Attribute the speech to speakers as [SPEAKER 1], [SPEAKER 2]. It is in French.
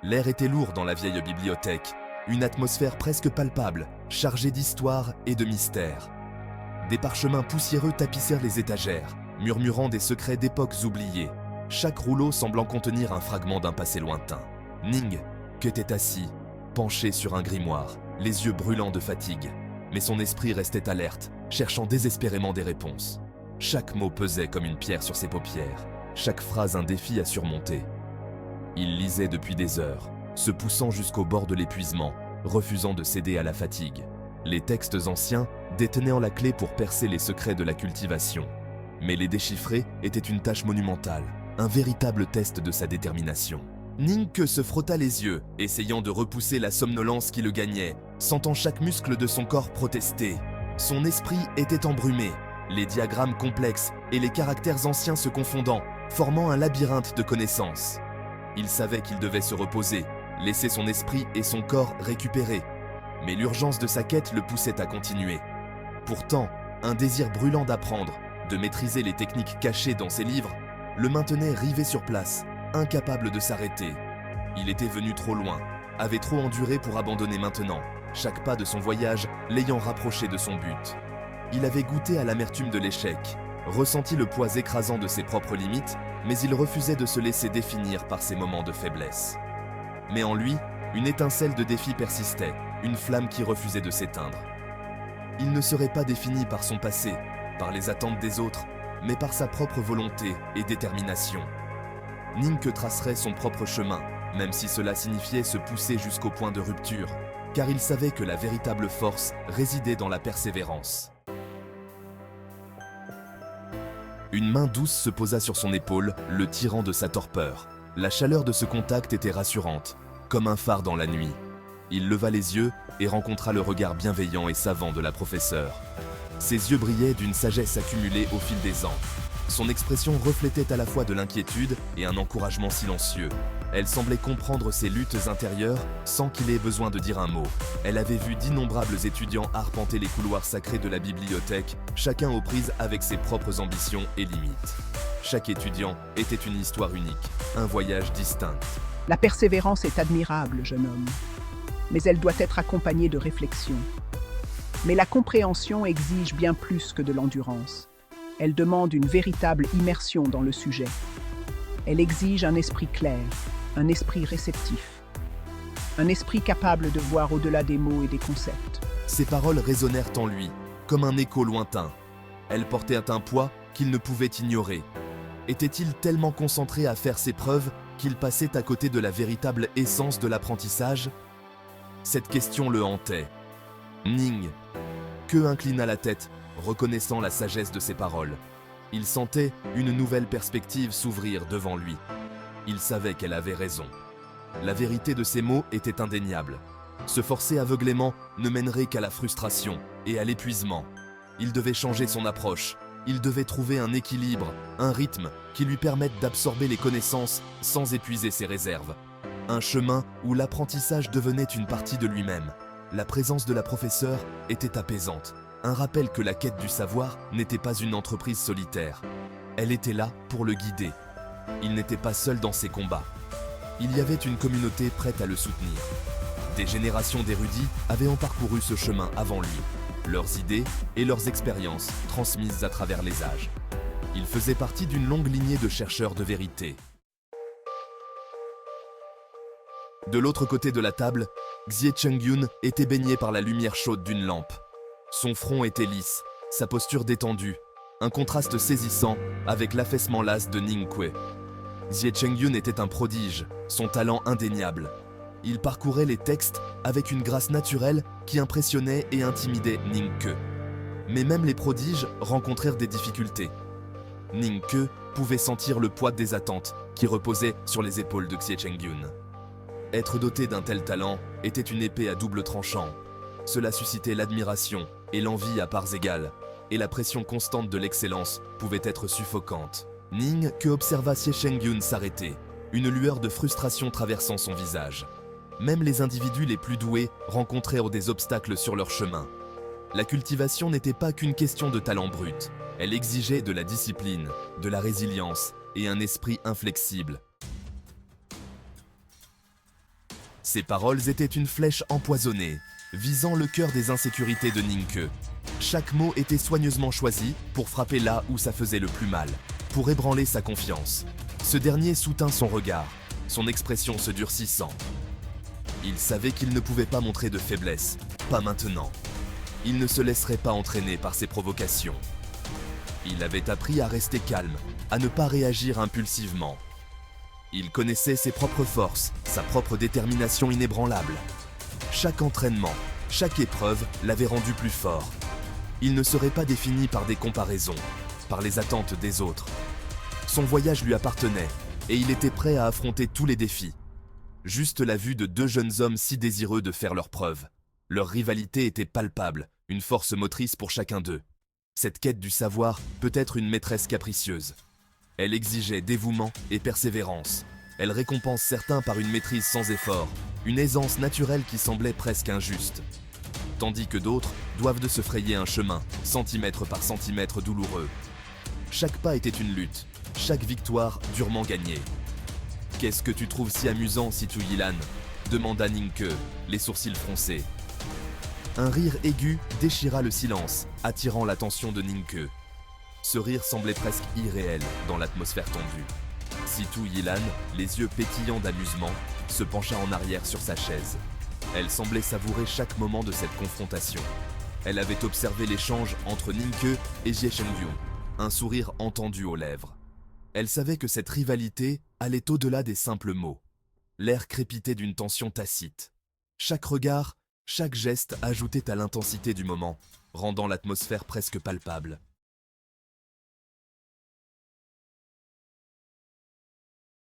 [SPEAKER 1] L'air était lourd dans la vieille bibliothèque, une atmosphère presque palpable, chargée d'histoire et de mystères. Des parchemins poussiéreux tapissèrent les étagères, murmurant des secrets d'époques oubliées, chaque rouleau semblant contenir un fragment d'un passé lointain. Ning était assis, penché sur un grimoire, les yeux brûlants de fatigue, mais son esprit restait alerte, cherchant désespérément des réponses. Chaque mot pesait comme une pierre sur ses paupières, chaque phrase un défi à surmonter. Il lisait depuis des heures, se poussant jusqu'au bord de l'épuisement, refusant de céder à la fatigue. Les textes anciens détenaient en la clé pour percer les secrets de la cultivation. Mais les déchiffrer était une tâche monumentale, un véritable test de sa détermination. Ning se frotta les yeux, essayant de repousser la somnolence qui le gagnait, sentant chaque muscle de son corps protester. Son esprit était embrumé, les diagrammes complexes et les caractères anciens se confondant, formant un labyrinthe de connaissances. Il savait qu'il devait se reposer, laisser son esprit et son corps récupérer. Mais l'urgence de sa quête le poussait à continuer. Pourtant, un désir brûlant d'apprendre, de maîtriser les techniques cachées dans ses livres, le maintenait rivé sur place, incapable de s'arrêter. Il était venu trop loin, avait trop enduré pour abandonner maintenant, chaque pas de son voyage l'ayant rapproché de son but. Il avait goûté à l'amertume de l'échec, ressenti le poids écrasant de ses propres limites, mais il refusait de se laisser définir par ses moments de faiblesse. Mais en lui, une étincelle de défi persistait, une flamme qui refusait de s'éteindre. Il ne serait pas défini par son passé, par les attentes des autres, mais par sa propre volonté et détermination. Ning tracerait son propre chemin, même si cela signifiait se pousser jusqu'au point de rupture, car il savait que la véritable force résidait dans la persévérance. Une main douce se posa sur son épaule, le tirant de sa torpeur. La chaleur de ce contact était rassurante, comme un phare dans la nuit. Il leva les yeux et rencontra le regard bienveillant et savant de la professeure. Ses yeux brillaient d'une sagesse accumulée au fil des ans. Son expression reflétait à la fois de l'inquiétude et un encouragement silencieux. Elle semblait comprendre ses luttes intérieures sans qu'il ait besoin de dire un mot. Elle avait vu d'innombrables étudiants arpenter les couloirs sacrés de la bibliothèque, chacun aux prises avec ses propres ambitions et limites. Chaque étudiant était une histoire unique, un voyage distinct.
[SPEAKER 2] La persévérance est admirable, jeune homme, mais elle doit être accompagnée de réflexion. Mais la compréhension exige bien plus que de l'endurance. Elle demande une véritable immersion dans le sujet. Elle exige un esprit clair, un esprit réceptif, un esprit capable de voir au-delà des mots et des concepts.
[SPEAKER 1] Ces paroles résonnèrent en lui, comme un écho lointain. Elles portaient un poids qu'il ne pouvait ignorer. Était-il tellement concentré à faire ses preuves qu'il passait à côté de la véritable essence de l'apprentissage? Cette question le hantait. Ning inclina la tête, reconnaissant la sagesse de ses paroles. Il sentait une nouvelle perspective s'ouvrir devant lui. Il savait qu'elle avait raison. La vérité de ses mots était indéniable. Se forcer aveuglément ne mènerait qu'à la frustration et à l'épuisement. Il devait changer son approche. Il devait trouver un équilibre, un rythme qui lui permette d'absorber les connaissances sans épuiser ses réserves. Un chemin où l'apprentissage devenait une partie de lui-même. La présence de la professeure était apaisante. Un rappel que la quête du savoir n'était pas une entreprise solitaire. Elle était là pour le guider. Il n'était pas seul dans ses combats. Il y avait une communauté prête à le soutenir. Des générations d'érudits avaient parcouru ce chemin avant lui. Leurs idées et leurs expériences transmises à travers les âges. Il faisait partie d'une longue lignée de chercheurs de vérité. De l'autre côté de la table, Xie Chengyun était baigné par la lumière chaude d'une lampe. Son front était lisse, sa posture détendue, un contraste saisissant avec l'affaissement las de Ning Ke. Xie Chengyun était un prodige, son talent indéniable. Il parcourait les textes avec une grâce naturelle qui impressionnait et intimidait Ning Ke. Mais même les prodiges rencontrèrent des difficultés. Ning Ke pouvait sentir le poids des attentes qui reposaient sur les épaules de Xie Chengyun. Être doté d'un tel talent était une épée à double tranchant. Cela suscitait l'admiration et l'envie à parts égales, et la pression constante de l'excellence pouvait être suffocante. Ning Ke observa Xie Chengyun s'arrêter, une lueur de frustration traversant son visage. Même les individus les plus doués rencontrèrent des obstacles sur leur chemin. La cultivation n'était pas qu'une question de talent brut, elle exigeait de la discipline, de la résilience et un esprit inflexible. Ces paroles étaient une flèche empoisonnée, visant le cœur des insécurités de Ninke. Chaque mot était soigneusement choisi pour frapper là où ça faisait le plus mal, pour ébranler sa confiance. Ce dernier soutint son regard, son expression se durcissant. Il savait qu'il ne pouvait pas montrer de faiblesse, pas maintenant. Il ne se laisserait pas entraîner par ses provocations. Il avait appris à rester calme, à ne pas réagir impulsivement. Il connaissait ses propres forces, sa propre détermination inébranlable. Chaque entraînement, chaque épreuve l'avait rendu plus fort. Il ne serait pas défini par des comparaisons, par les attentes des autres. Son voyage lui appartenait, et il était prêt à affronter tous les défis. Juste la vue de deux jeunes hommes si désireux de faire leurs preuves. Leur rivalité était palpable, une force motrice pour chacun d'eux. Cette quête du savoir peut être une maîtresse capricieuse. Elle exigeait dévouement et persévérance. Elle récompense certains par une maîtrise sans effort, une aisance naturelle qui semblait presque injuste. Tandis que d'autres doivent de se frayer un chemin, centimètre par centimètre douloureux. Chaque pas était une lutte, chaque victoire durement gagnée. « Qu'est-ce que tu trouves si amusant, Situ Yilan » demanda Ninke, les sourcils froncés. Un rire aigu déchira le silence, attirant l'attention de Ninke. Ce rire semblait presque irréel dans l'atmosphère tendue. Situ Yilan, les yeux pétillants d'amusement, se pencha en arrière sur sa chaise. Elle semblait savourer chaque moment de cette confrontation. Elle avait observé l'échange entre Ninke et Jie Chengdu, un sourire entendu aux lèvres. Elle savait que cette rivalité allait au-delà des simples mots. L'air crépitait d'une tension tacite. Chaque regard, chaque geste ajoutait à l'intensité du moment, rendant l'atmosphère presque palpable.